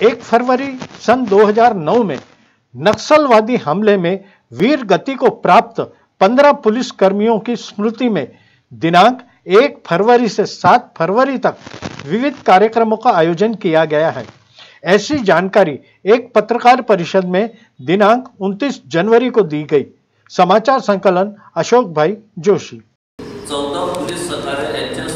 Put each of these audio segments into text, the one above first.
1 February सन 2009 में नक्सलवादी हमले में वीर गति को प्राप्त 15 पुलिस कर्मियों की स्मृति में दिनांक 1 फरवरी से 7 फरवरी तक विविध कार्यक्रमों का आयोजन किया गया है। ऐसी जानकारी एक पत्रकार परिषद में दिनांक 29 जनवरी को दी गई। समाचार संकलन अशोक भाई जोशी। 14 पोलीस सहकारी यांच्या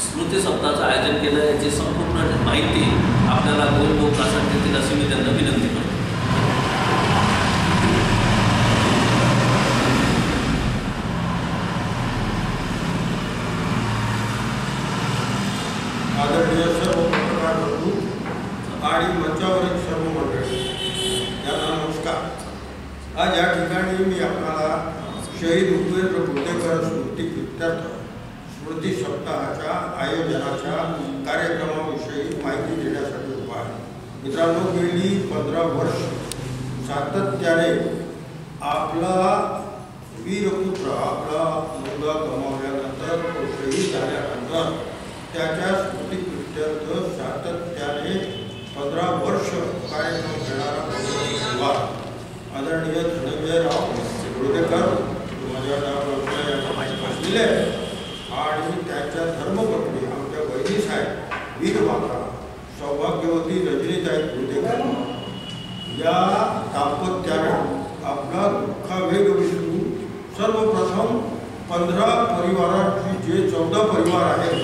स्मृती सप्ताहाचं आयोजन केलं। याची संपूर्ण माहिती आपल्याला दोन लोकांसाठी देतील अशी मी त्यांना विनंती करतो। आदरणीय सर्व पत्रकार बंधू आणि मंचावरील सर्व मंडळी यांना नमस्कार। आज या ठिकाणी मी आपल्याला शहीद उपेंद्र कुर्तेकर स्मृती स्मृती सप्ताहाच्या आयोजनाच्या कार्यक्रमाविषयी माहिती देण्यासाठी उभा आहे। मित्रांनो, गेली 15 वर्ष सातत्याने आपला वीरपुत्र आपला मुलगा गमावल्यानंतर तो शहीद झाल्यानंतर त्याच्या स्मृतीप्रित्यर्थ सातत्याने 15 वर्ष कार्यक्रम घेणारा परिवार आदरणीय धनंजयराव कुर्तेकर माझ्या असलेले आणि त्यांच्या धर्मपत्नी आमच्या बहिणी साहेब वीरमाता सौभाग्यवती रजनीताई कुर्तेकर या दाम्पत्याने आपला दुःखावेग विसरून सर्वप्रथम 15 परिवारांची जे 14 परिवार आहेत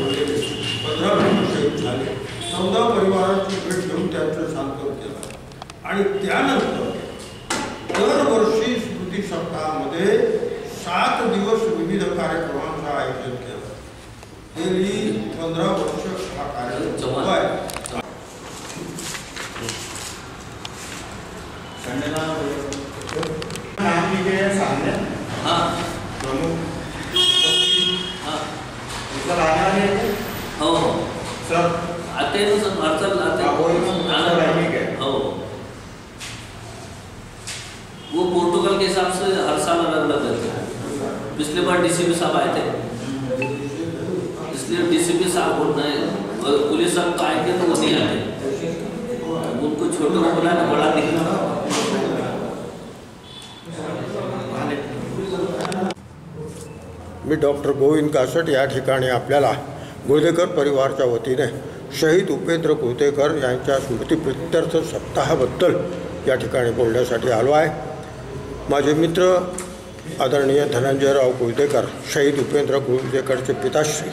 15 लोक शहीद झाले, 14 परिवारांची भेट घेऊन त्यांचं सांत्वन केलं आणि त्यानंतर दरवर्षी स्मृती सप्ताहामध्ये 7 दिवस विविध कार्यक्रमांचं आयोजन केलं। गेली 15 वर्ष हा कार्यक्रम चालू आहे। हो सर आते ना सर मार्चल आते हो वो प्रोटोकॉल के हिसाब से हर साल अलग अलग रहते हैं। पिछले बार डीसीपी साहब आए थे, इसलिए डीसीपी साहब बोल रहे हैं और पुलिस साहब तो आएंगे तो वो नहीं आते, उनको छोटे को बोला ना बड़ा दिखना। मी डॉक्टर गोविंद कासट या ठिकाणी आपल्याला कुर्तेकर परिवाराच्या वतीने शहीद उपेंद्र कुर्तेकर यांच्या स्मृतीप्रित्यर्थ सप्ताहाबद्दल या ठिकाणी बोलण्यासाठी आलो आहे। माझे मित्र आदरणीय धनंजयराव कुर्तेकर शहीद उपेंद्र कुर्तेकरचे पिताश्री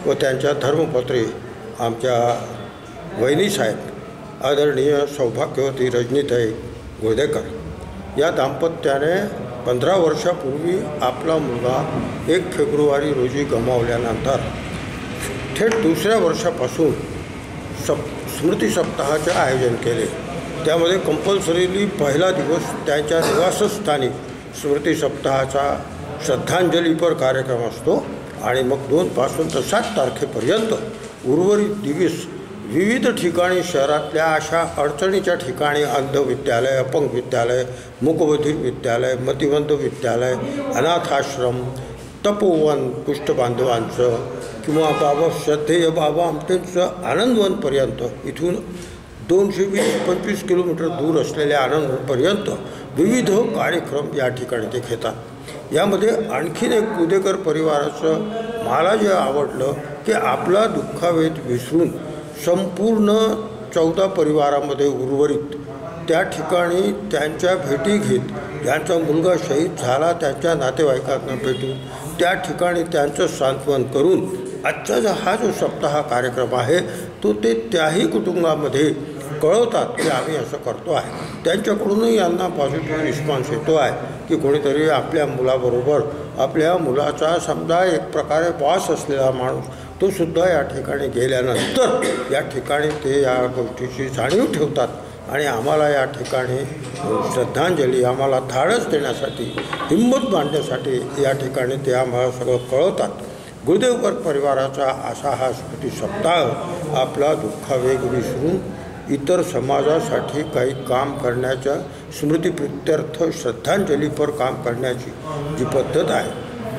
व त्यांच्या धर्मपत्री आमच्या वहिनीसाहेब आदरणीय सौभाग्यवती रजनीताई कुर्तेकर या दाम्पत्याने 15 वर्षापूर्वी आपला मुलगा 1 फेब्रुवारी रोजी गमावल्यानंतर थेट दुसऱ्या वर्षापासून स्मृती सप्ताहाचे आयोजन केले। त्यामध्ये कंपल्सरीली पहिला दिवस त्यांच्या निवासस्थानी स्मृती सप्ताहाचा श्रद्धांजलीपर कार्यक्रम असतो आणि मग 2 पासून तर 7 तारखेपर्यंत उर्वरित दिवस विविध ठिकाणी शहरातल्या अशा अडचणीच्या ठिकाणी अंध विद्यालय, अपंग विद्यालय, मूकबधिर विद्यालय, मतिमंद विद्यालय, अनाथाश्रम, तपोवन कुष्ठबांधवांचं किंवा बाबा श्रद्धेय बाबा आमटेंचं आनंदवनपर्यंत इथून 220-25 किलोमीटर दूर असलेल्या आनंदवनपर्यंत विविध कार्यक्रम या ठिकाणी ते घेतात। यामध्ये आणखीन एक कुर्तेकर परिवाराचं मला जे आवडलं की आपला दुःखावेग विसरून संपूर्ण 14 परिवारामध्ये उर्वरित त्या ठिकाणी त्यांच्या भेटी घेत ज्यांचा मुलगा शहीद झाला त्यांच्या नातेवाईकांना भेटून त्या ठिकाणी त्यांचं सांत्वन करून आजचा हा जो सप्ताह कार्यक्रम आहे तो ते त्याही कुटुंबामध्ये कळवतात की आम्ही असं करतो आहे। त्यांच्याकडूनही यांना पॉझिटिव्ह रिस्पॉन्स येतो आहे की कोणीतरी आपल्या मुलाबरोबर आपल्या मुलाचा समजा एक प्रकारे बॉस असलेला माणूस तो सुद्धा या ठिकाणी गेल्यानंतर या ठिकाणी ते या गोष्टीची जाणीव ठेवतात आणि आम्हाला या ठिकाणी श्रद्धांजली आम्हाला धाडस देण्यासाठी हिंमत बांधण्यासाठी या ठिकाणी ते आम्हाला सगळं कळवतात। कुर्तेकर परिवाराचा असा हा स्मृती सप्ताह आपला दुःखावेग विसरून इतर समाजासाठी काही काम करण्याच्या स्मृतीप्रित्यर्थ श्रद्धांजलीपर काम करण्याची जी पद्धत आहे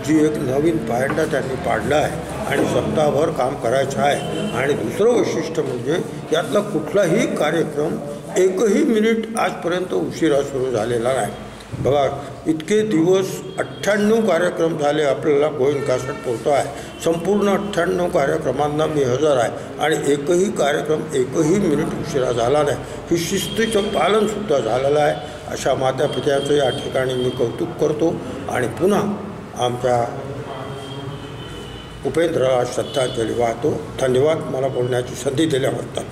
जी एक नवीन पायंडा त्यांनी पाडला आहे आणि सप्ताहभर काम करायचं आहे. आणि दुसरं वैशिष्ट्य म्हणजे यातला कुठलाही कार्यक्रम एकही मिनिट आजपर्यंत उशिरा सुरू झालेला नाही. बघा, इतके दिवस 98 कार्यक्रम झाले, आपल्याला गोविंद कासट पोहोचतो आहे. संपूर्ण 98 कार्यक्रमांना मी हजर आहे आणि एकही कार्यक्रम एकही मिनिट उशिरा झाला नाही. ही शिस्तीचं पालनसुद्धा झालेलं आहे. अशा मातापित्यांचं या ठिकाणी मी कौतुक करतो आणि पुन्हा आमच्या उपेंद्रला श्रद्धांजली वाहतो. धन्यवाद मला बोलण्याची संधी दिल्याबद्दल.